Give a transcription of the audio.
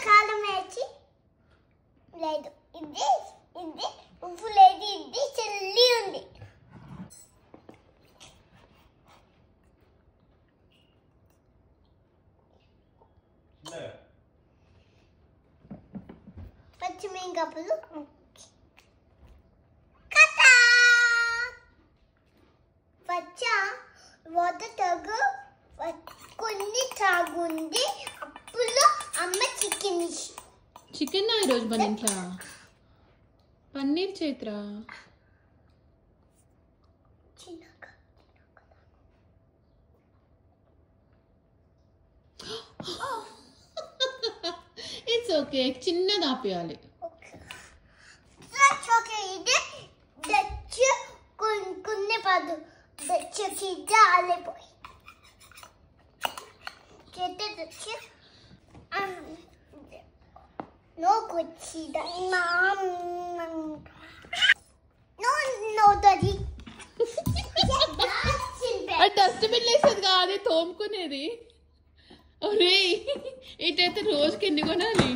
కారం వేసి లేదు ఇది ఇది ఉప్పు లేదు ఇది చల్లి ఉంది పచ్చిమిరపకాయలు కథ వచ్చా వదటగు కొన్ని తాగుంది అప్పుడు అమ్మ చికెన్ ఈరోజు మన ఇంట్లో పన్నీర్ చైత్ర ఇట్స్ ఓకే చిన్నది ఆపేయాలి ఇది కొన్ని పదు జాలిపోయి no cucina no daddy dustbin వేసేది కాదు తోముకునేది అరే ఇటైతే రోజుకి ఎన్ని కొనాలి